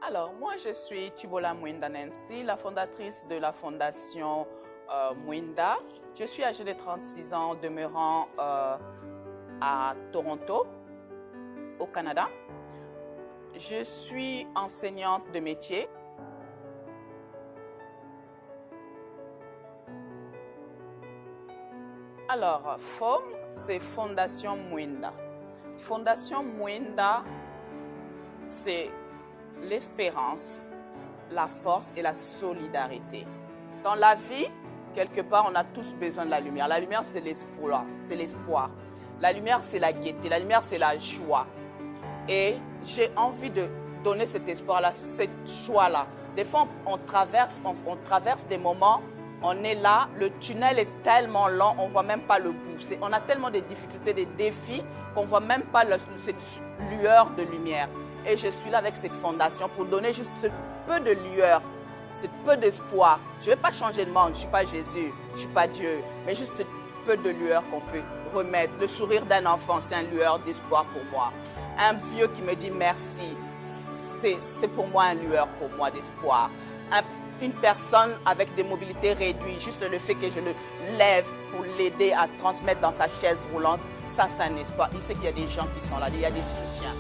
Alors, moi, je suis Tubola Mwenda Nancy, la fondatrice de la fondation Mwenda. Je suis âgée de 36 ans, demeurant à Toronto, au Canada. Je suis enseignante de métier. Alors, FOM, c'est Fondation Mwenda. Fondation Mwenda, c'est l'espérance, la force et la solidarité. Dans la vie, quelque part, on a tous besoin de la lumière. La lumière, c'est l'espoir. C'est l'espoir. La lumière, c'est la gaieté. La lumière, c'est la joie. Et j'ai envie de donner cet espoir-là, cette joie-là. Des fois, on traverse des moments, on est là, le tunnel est tellement long, on ne voit même pas le bout. On a tellement de difficultés, des défis, qu'on ne voit même pas cette lueur de lumière. Et je suis là avec cette fondation pour donner juste ce peu de lueur, ce peu d'espoir. Je ne vais pas changer de monde, je ne suis pas Jésus, je ne suis pas Dieu, mais juste ce peu de lueur qu'on peut remettre. Le sourire d'un enfant, c'est une lueur d'espoir pour moi. Un vieux qui me dit merci, c'est pour moi une lueur pour moi d'espoir. Une personne avec des mobilités réduites, juste le fait que je le lève pour l'aider à transmettre dans sa chaise roulante, ça c'est un espoir. Il sait qu'il y a des gens qui sont là, il y a des soutiens.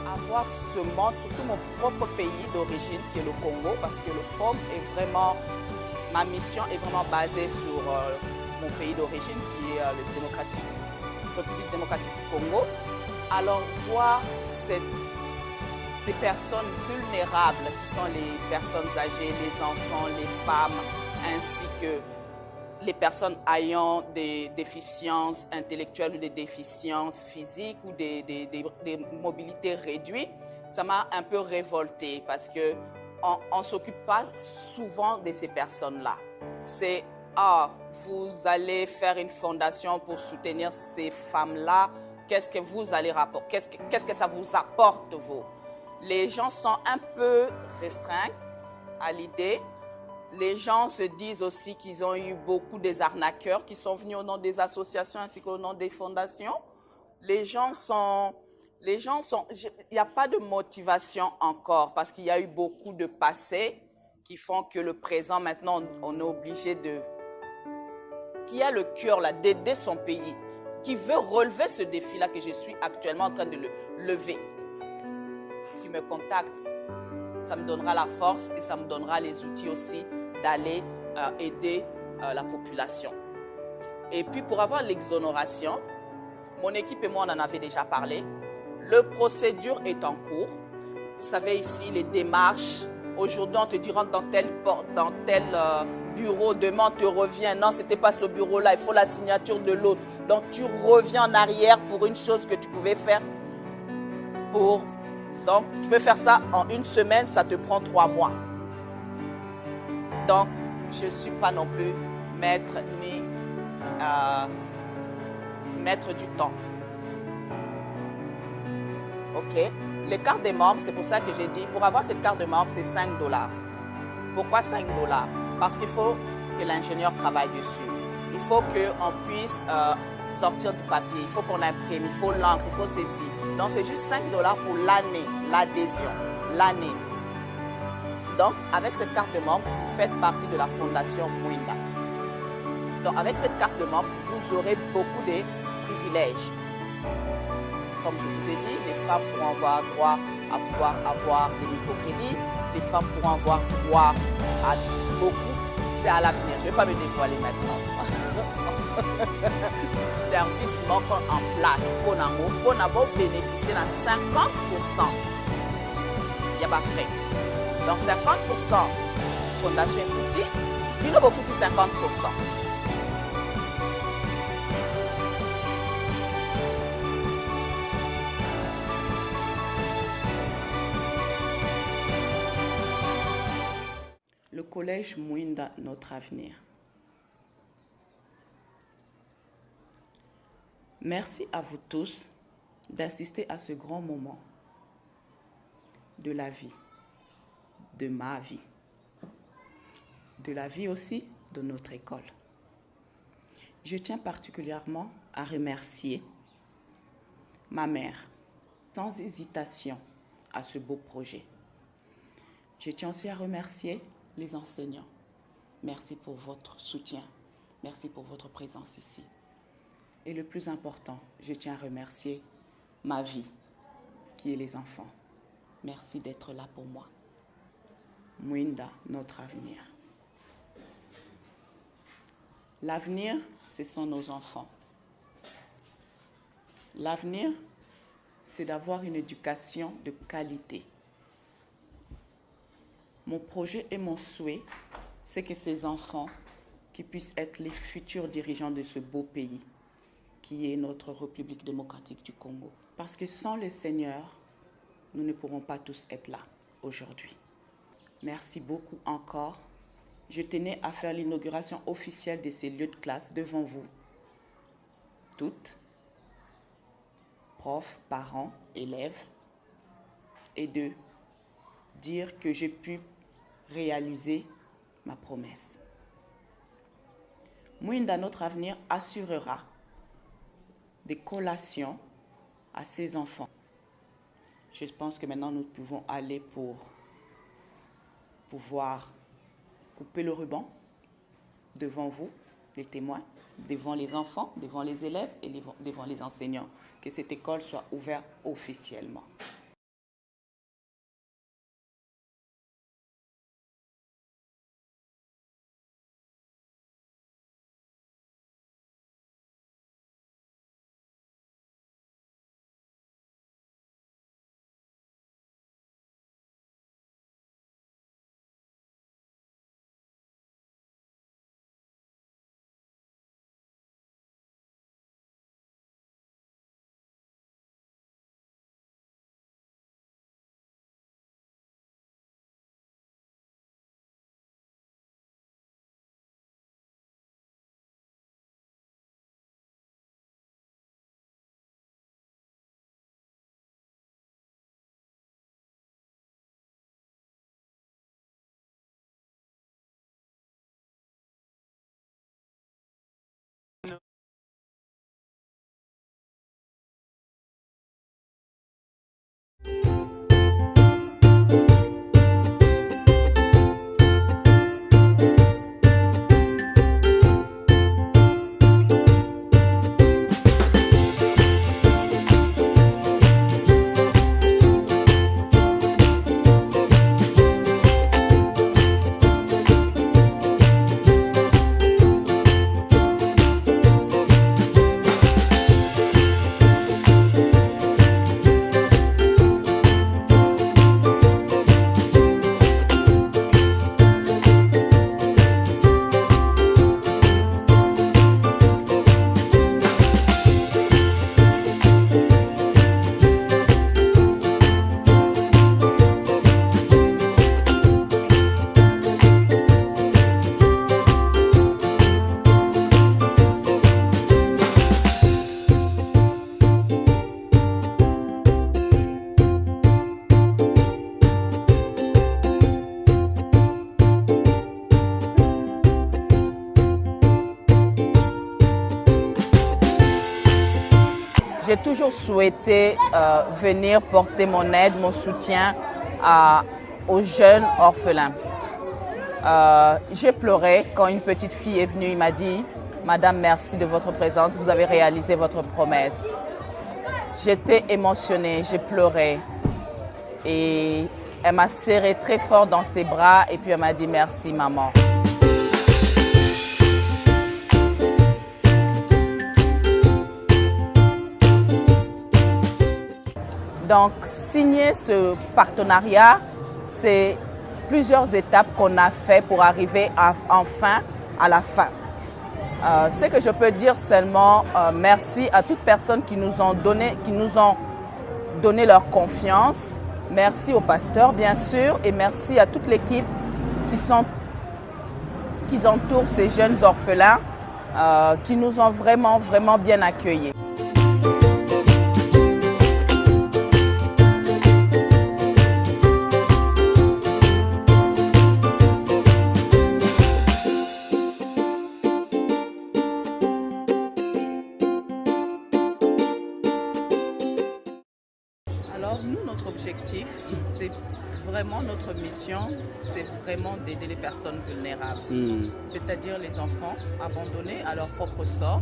Avoir ce monde, surtout mon propre pays d'origine qui est le Congo, parce que le FOM est vraiment, ma mission est vraiment basée sur mon pays d'origine qui est la République démocratique du Congo. Alors voir ces personnes vulnérables qui sont les personnes âgées, les enfants, les femmes, ainsi que les personnes ayant des déficiences intellectuelles ou des déficiences physiques ou des mobilités réduites, ça m'a un peu révoltée parce qu'on ne s'occupe pas souvent de ces personnes-là. C'est vous allez faire une fondation pour soutenir ces femmes-là, qu'est-ce que vous allez rapporter, qu'est-ce que ça vous apporte, vous? Les gens sont un peu restreints à l'idée. Les gens se disent aussi qu'ils ont eu beaucoup des arnaqueurs qui sont venus au nom des associations ainsi qu'au nom des fondations. Il n'y a pas de motivation encore parce qu'il y a eu beaucoup de passés qui font que le présent, maintenant, on est obligé de... Qui a le cœur là d'aider son pays, qui veut relever ce défi-là que je suis actuellement en train de le lever, qui me contacte, ça me donnera la force et ça me donnera les outils aussi d'aller aider la population. Et puis pour avoir l'exonération, mon équipe et moi on en avait déjà parlé, le procédure est en cours. Vous savez ici les démarches, aujourd'hui on te dit rentre dans tel bureau, demain tu reviens, non c'était pas ce bureau-là, il faut la signature de l'autre. Donc tu reviens en arrière pour une chose que tu pouvais faire donc tu peux faire ça en une semaine, ça te prend 3 mois. Donc je ne suis pas non plus maître ni maître du temps. Ok, les cartes des membres, c'est pour ça que j'ai dit, pour avoir cette carte de membre, c'est 5 $. Pourquoi 5 $? Parce qu'il faut que l'ingénieur travaille dessus. Il faut qu'on puisse sortir du papier, il faut qu'on imprime, il faut l'encre, il faut ceci. Donc c'est juste 5 $ pour l'année, l'adhésion, l'année. Donc avec cette carte de membre, vous faites partie de la fondation Mwenda. Donc avec cette carte de membre, vous aurez beaucoup de privilèges. Comme je vous ai dit, les femmes pourront avoir droit à pouvoir avoir des microcrédits, les femmes pourront avoir droit à beaucoup. C'est à l'avenir, je ne vais pas me dévoiler maintenant. Service manquant en place pour nous bénéficier de 50%. Il n'y a pas de frais. Donc 50% Fondation Fouti, il nous faut 50%. Le collège Mwenda, notre avenir. Merci à vous tous d'assister à ce grand moment de la vie, de ma vie, de la vie aussi de notre école. Je tiens particulièrement à remercier ma mère, sans hésitation, à ce beau projet. Je tiens aussi à remercier les enseignants. Merci pour votre soutien. Merci pour votre présence ici. Et le plus important, je tiens à remercier ma vie, qui est les enfants. Merci d'être là pour moi. Mwinda, notre avenir. L'avenir, ce sont nos enfants. L'avenir, c'est d'avoir une éducation de qualité. Mon projet et mon souhait, c'est que ces enfants qui puissent être les futurs dirigeants de ce beau pays, qui est notre République démocratique du Congo. Parce que sans le Seigneur, nous ne pourrons pas tous être là aujourd'hui. Merci beaucoup encore. Je tenais à faire l'inauguration officielle de ces lieux de classe devant vous, toutes, profs, parents, élèves, et de dire que j'ai pu réaliser ma promesse. Mwinda, notre avenir, assurera des collations à ses enfants. Je pense que maintenant nous pouvons aller pour pouvoir couper le ruban devant vous, les témoins, devant les enfants, devant les élèves et devant les enseignants. Que cette école soit ouverte officiellement. J'ai toujours souhaité venir porter mon aide, mon soutien aux jeunes orphelins. J'ai pleuré quand une petite fille est venue, il m'a dit « Madame, merci de votre présence, vous avez réalisé votre promesse ». J'étais émotionnée, j'ai pleuré et elle m'a serré très fort dans ses bras et puis elle m'a dit « Merci maman ». Donc, signer ce partenariat, c'est plusieurs étapes qu'on a fait pour arriver enfin à la fin. Ce que je peux dire seulement, merci à toutes personnes qui nous ont donné leur confiance. Merci au pasteur, bien sûr, et merci à toute l'équipe qui entoure ces jeunes orphelins, qui nous ont vraiment bien accueillis. objectif, c'est vraiment notre mission, c'est vraiment d'aider les personnes vulnérables, c'est-à-dire les enfants abandonnés à leur propre sort,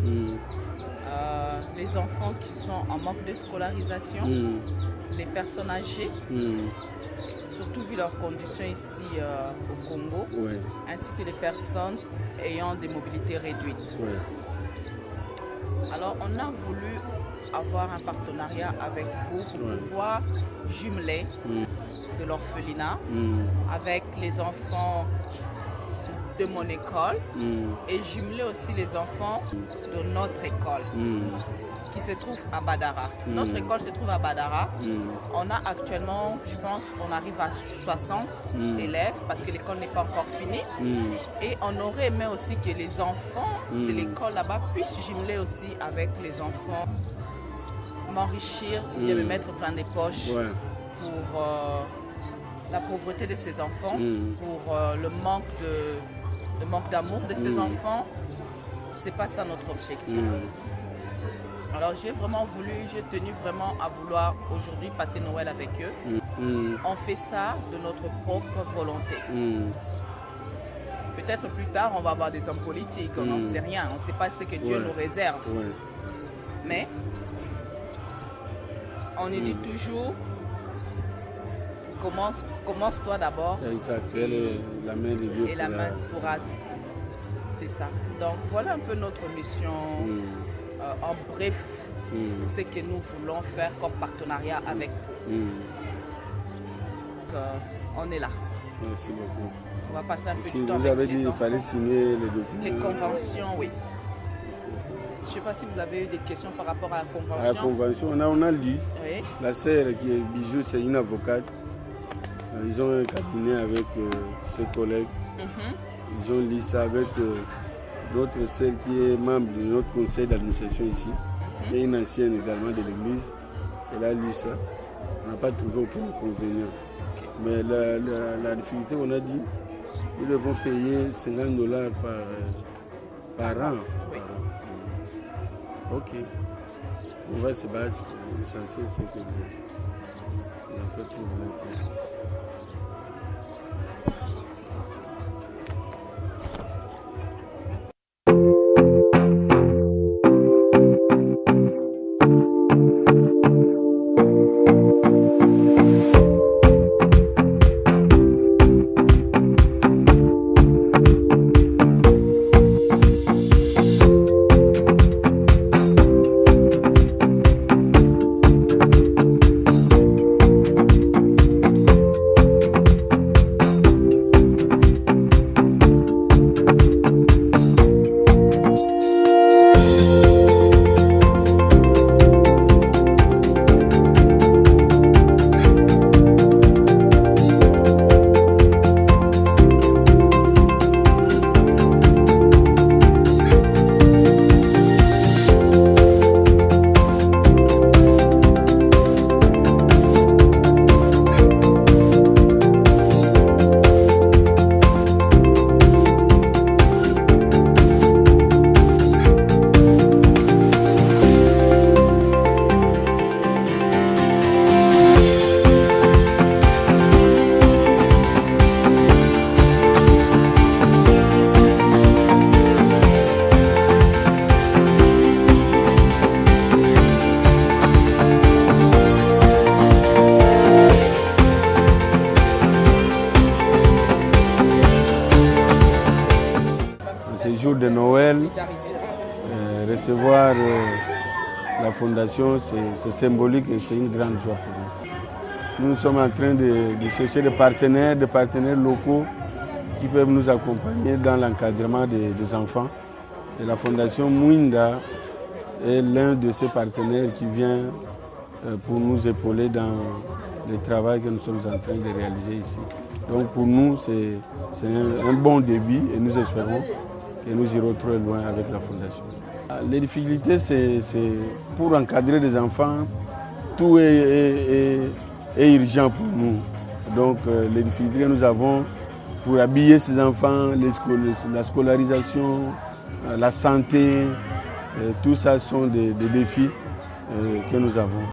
les enfants qui sont en manque de scolarisation, les personnes âgées, surtout vu leurs conditions ici au Congo, ainsi que les personnes ayant des mobilités réduites. Alors on a voulu avoir un partenariat avec vous pour pouvoir jumeler de l'orphelinat avec les enfants de mon école et jumeler aussi les enfants de notre école qui se trouve à Badara. Notre école se trouve à Badara. On a actuellement, je pense, on arrive à 60 élèves parce que l'école n'est pas encore finie. Et on aurait aimé aussi que les enfants de l'école là-bas puissent jumeler aussi avec les enfants, m'enrichir, et me mettre plein des poches pour la pauvreté de ces enfants, pour le manque d'amour de ces enfants. C'est pas ça notre objectif. Alors j'ai tenu vraiment à vouloir aujourd'hui passer Noël avec eux. On fait ça de notre propre volonté. Peut-être plus tard on va avoir des hommes politiques, on n'en sait rien, on ne sait pas ce que Dieu nous réserve. Mais on nous dit toujours, commence-toi d'abord. La main de Dieu. Et la main pourra. C'est ça. Donc voilà un peu notre mission. En bref, ce que nous voulons faire comme partenariat avec vous. Donc, on est là. Merci beaucoup. On va passer un peu Si de temps vous avec avez les dit qu'il enfants. fallait signer les documents. Les conventions, oui. Je ne sais pas si vous avez eu des questions par rapport à la convention. À la convention, on a lu. Oui. La sœur qui est Bijou, c'est une avocate. Ils ont un cabinet avec ses collègues. Ils ont lu ça avec notre sœur qui est membre de notre conseil d'administration ici, qui est une ancienne également de l'église. Elle a lu ça. On n'a pas trouvé aucun inconvénient. Mais la difficulté, on a dit, ils devront payer $50 par an. Ok. On va se battre. L'essentiel, c'est que on a fait tout le monde. Ce jour de Noël, recevoir la fondation, c'est symbolique et c'est une grande joie pour nous. Nous sommes en train de chercher des partenaires locaux qui peuvent nous accompagner dans l'encadrement des enfants. Et la fondation Mwinda est l'un de ces partenaires qui vient pour nous épauler dans le travail que nous sommes en train de réaliser ici. Donc pour nous, c'est un bon début et nous espérons que nous irons trop loin avec la fondation. Les difficultés, c'est pour encadrer des enfants, tout est urgent pour nous. Donc les difficultés que nous avons pour habiller ces enfants, la scolarisation, la santé, tout ça sont des défis que nous avons.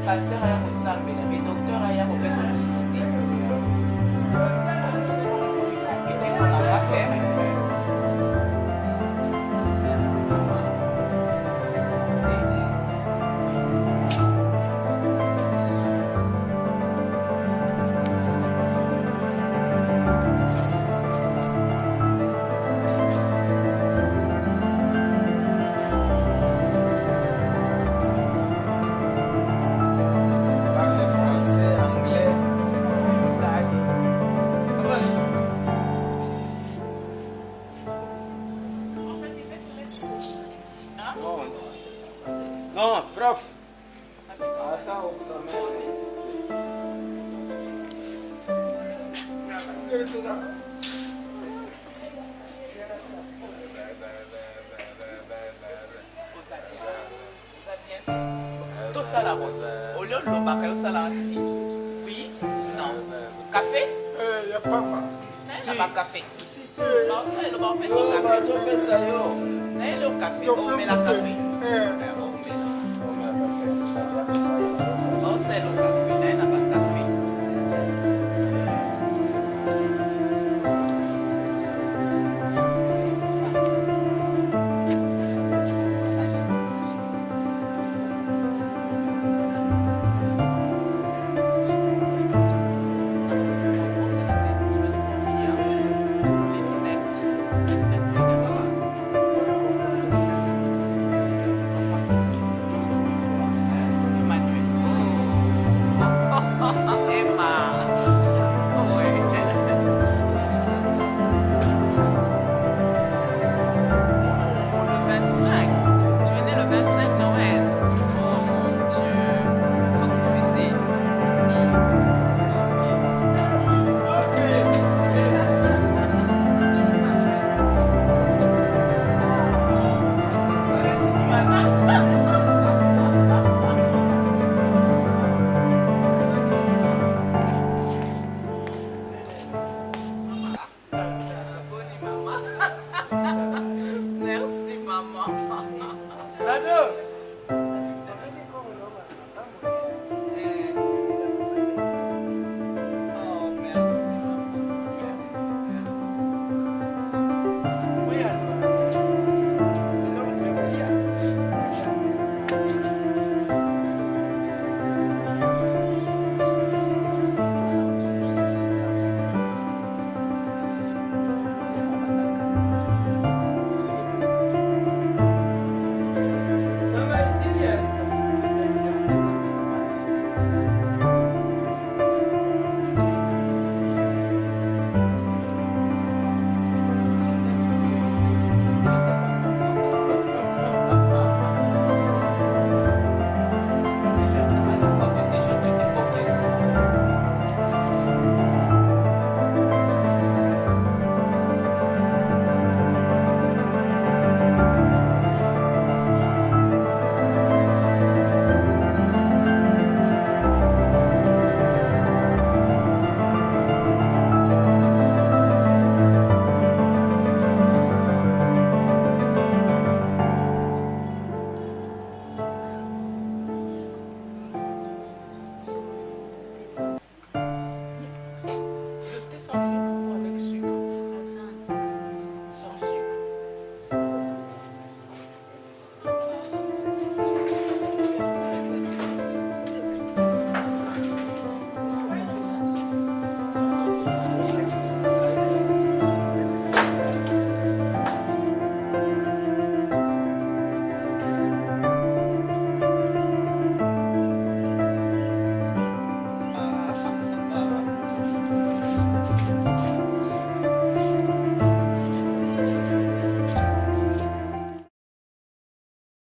pasteur aya kosambela me docteur aya kopesa publicité etekonaka te. Non, prof. Tout ça là, au lieu de l'obaka, ça là, si. Oui, non. Café? Il n'y a pas mal. Non, pas café. Non, ça, il va faire son café. Je fais ça, yo. Non, le café, on met la café.